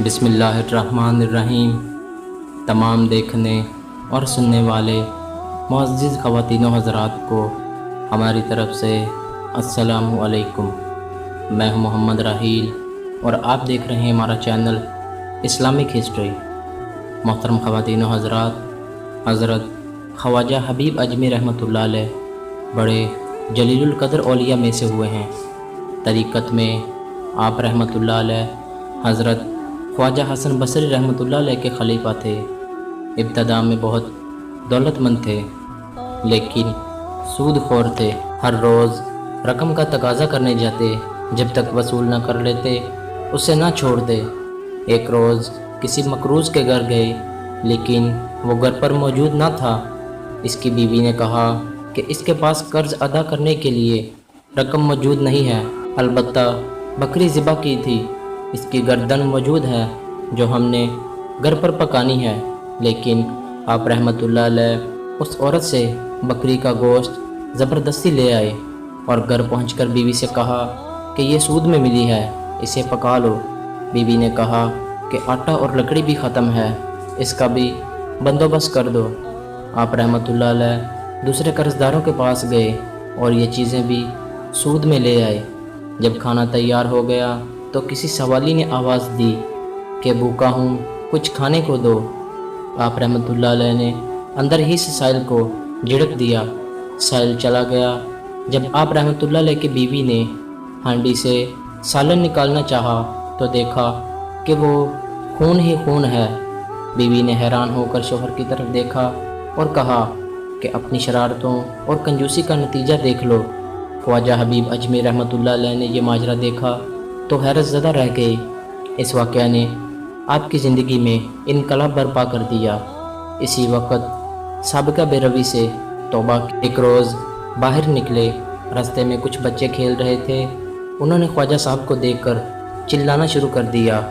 بسم اللہ الرحمن الرحیم۔ تمام دیکھنے اور سننے والے معزز خواتین و حضرات کو ہماری طرف سے السلام علیکم۔ میں ہوں محمد راحیل اور آپ دیکھ رہے ہیں ہمارا چینل اسلامک ہسٹری۔ محترم خواتین و حضرات، حضرت خواجہ حبیب اجمی رحمۃ اللہ علیہ بڑے جلیل القدر اولیاء میں سے ہوئے ہیں۔ طریقت میں آپ رحمۃ اللہ علیہ حضرت خواجہ حسن بصری رحمۃ اللہ علیہ کے خلیفہ تھے۔ ابتدا میں بہت دولت مند تھے لیکن سود خور تھے۔ ہر روز رقم کا تقاضا کرنے جاتے، جب تک وصول نہ کر لیتے اسے نہ چھوڑتے۔ ایک روز کسی مقروض کے گھر گئے لیکن وہ گھر پر موجود نہ تھا۔ اس کی بیوی نے کہا کہ اس کے پاس قرض ادا کرنے کے لیے رقم موجود نہیں ہے، البتہ بکری ذبح کی تھی، اس کی گردن موجود ہے جو ہم نے گھر پر پکانی ہے۔ لیکن آپ رحمۃ اللہ علیہ اس عورت سے بکری کا گوشت زبردستی لے آئے اور گھر پہنچ کر بیوی سے کہا کہ یہ سود میں ملی ہے، اسے پکا لو۔ بیوی نے کہا کہ آٹا اور لکڑی بھی ختم ہے، اس کا بھی بندوبست کر دو۔ آپ رحمۃ اللہ علیہ دوسرے قرض داروں کے پاس گئے اور یہ چیزیں بھی سود میں لے آئے۔ جب کھانا تیار ہو گیا تو کسی سوالی نے آواز دی کہ بھوکا ہوں، کچھ کھانے کو دو۔ آپ رحمۃ اللہ علیہ نے اندر ہی سے سائل کو جھڑک دیا، سائل چلا گیا۔ جب آپ رحمۃ اللہ علیہ کی بیوی نے ہانڈی سے سالن نکالنا چاہا تو دیکھا کہ وہ خون ہی خون ہے۔ بیوی نے حیران ہو کر شوہر کی طرف دیکھا اور کہا کہ اپنی شرارتوں اور کنجوسی کا نتیجہ دیکھ لو۔ خواجہ حبیب اجمی رحمۃ اللہ علیہ نے یہ ماجرا دیکھا تو حیرت زدہ رہ گئے۔ اس واقعہ نے آپ کی زندگی میں انقلاب برپا کر دیا۔ اسی وقت سابقہ بے روی سے توبہ کی۔ ایک روز باہر نکلے، راستے میں کچھ بچے کھیل رہے تھے، انہوں نے خواجہ صاحب کو دیکھ کر چلانا شروع کر دیا،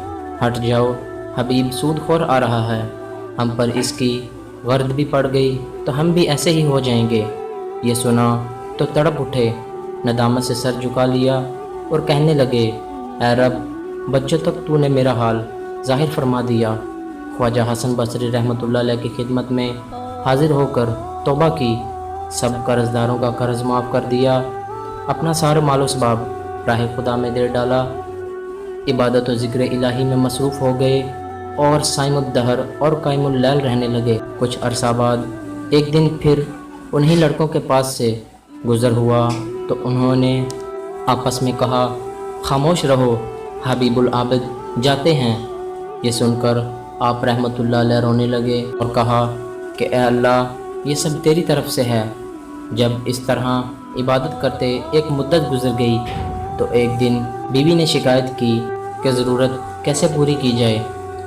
ہٹ جاؤ، حبیب سود خور آ رہا ہے، ہم پر اس کی غرض بھی پڑ گئی تو ہم بھی ایسے ہی ہو جائیں گے۔ یہ سنا تو تڑپ اٹھے، ندامت سے سر جھکا لیا اور کہنے لگے، اے رب، بچوں تک تو نے میرا حال ظاہر فرما دیا۔ خواجہ حسن بصری رحمۃ اللہ علیہ کی خدمت میں حاضر ہو کر توبہ کی، سب قرض داروں کا قرض معاف کر دیا، اپنا سارا مال و اسباب راہ خدا میں دے ڈالا، عبادت و ذکر الہی میں مصروف ہو گئے اور صائم الدہر اور قائم اللیل رہنے لگے۔ کچھ عرصہ بعد ایک دن پھر انہی لڑکوں کے پاس سے گزر ہوا تو انہوں نے آپس میں کہا، خاموش رہو، حبیب العابد جاتے ہیں۔ یہ سن کر آپ رحمۃ اللہ علیہ رونے لگے اور کہا کہ اے اللہ، یہ سب تیری طرف سے ہے۔ جب اس طرح عبادت کرتے ایک مدت گزر گئی تو ایک دن بیوی نے شکایت کی کہ ضرورت کیسے پوری کی جائے۔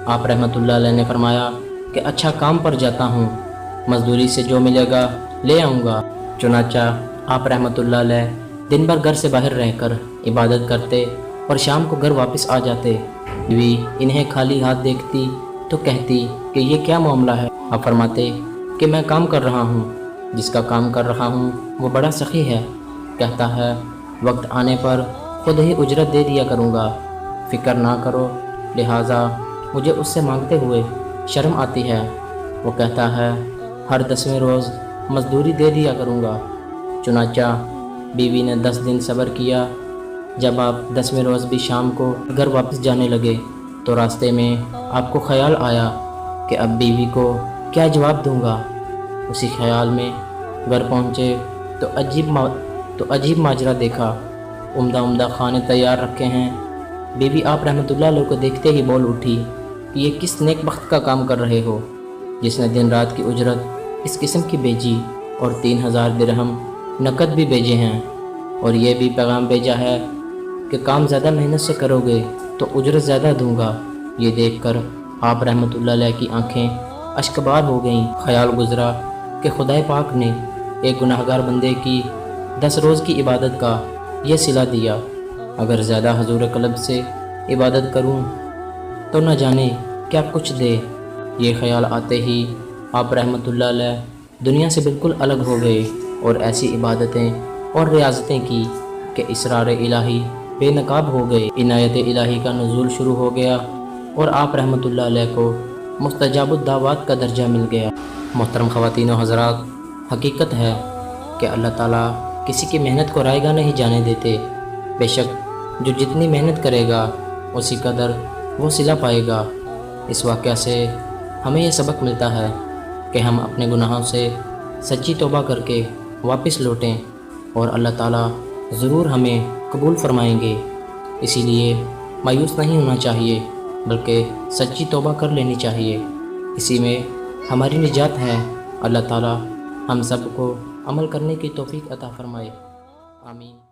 آپ رحمۃ اللہ علیہ نے فرمایا کہ اچھا کام پر جاتا ہوں، مزدوری سے جو ملے گا لے آؤں گا۔ چنانچہ آپ رحمۃ اللہ علیہ دن بھر گھر سے باہر رہ کر عبادت کرتے اور شام کو گھر واپس آ جاتے۔ بیوی انہیں خالی ہاتھ دیکھتی تو کہتی کہ یہ کیا معاملہ ہے؟ آپ فرماتے کہ میں کام کر رہا ہوں، جس کا کام کر رہا ہوں وہ بڑا سخی ہے، کہتا ہے وقت آنے پر خود ہی اجرت دے دیا کروں گا، فکر نہ کرو، لہٰذا مجھے اس سے مانگتے ہوئے شرم آتی ہے۔ وہ کہتا ہے ہر 10ویں روز مزدوری دے دیا کروں گا۔ چنانچہ بیوی نے 10 دن صبر کیا۔ جب آپ 10ویں روز بھی شام کو گھر واپس جانے لگے تو راستے میں آپ کو خیال آیا کہ اب بیوی کو کیا جواب دوں گا۔ اسی خیال میں گھر پہنچے تو عجیب ماجرا دیکھا، عمدہ کھانے تیار رکھے ہیں۔ بیوی آپ رحمۃ اللہ علیہ کو دیکھتے ہی بول اٹھی، یہ کس نیک بخت کا کام کر رہے ہو جس نے دن رات کی اجرت اس قسم کی بھیجی اور 3000 درہم نقد بھی بھیجے ہیں، اور یہ بھی پیغام بھیجا ہے کہ کام زیادہ محنت سے کرو گے تو اجرت زیادہ دوں گا۔ یہ دیکھ کر آپ رحمۃ اللہ علیہ کی آنکھیں اشکبار ہو گئیں۔ خیال گزرا کہ خدائے پاک نے ایک گناہگار بندے کی 10 روز کی عبادت کا یہ صلہ دیا، اگر زیادہ حضور قلب سے عبادت کروں تو نہ جانے کیا کچھ دے۔ یہ خیال آتے ہی آپ رحمۃ اللہ علیہ دنیا سے بالکل الگ ہو گئے اور ایسی عبادتیں اور ریاضتیں کی کہ اسرار الہی بے نقاب ہو گئے۔ عنایت الہی کا نزول شروع ہو گیا اور آپ رحمۃ اللہ علیہ کو مستجاب الدعوات کا درجہ مل گیا۔ محترم خواتین و حضرات، حقیقت ہے کہ اللہ تعالیٰ کسی کی محنت کو رائیگاں نہیں جانے دیتے۔ بے شک جو جتنی محنت کرے گا اسی قدر وہ صلہ پائے گا۔ اس واقعہ سے ہمیں یہ سبق ملتا ہے کہ ہم اپنے گناہوں سے سچی توبہ کر کے واپس لوٹیں اور اللہ تعالیٰ ضرور ہمیں قبول فرمائیں گے۔ اسی لیے مایوس نہیں ہونا چاہیے بلکہ سچی توبہ کر لینی چاہیے، اسی میں ہماری نجات ہے۔ اللہ تعالیٰ ہم سب کو عمل کرنے کی توفیق عطا فرمائے، آمین۔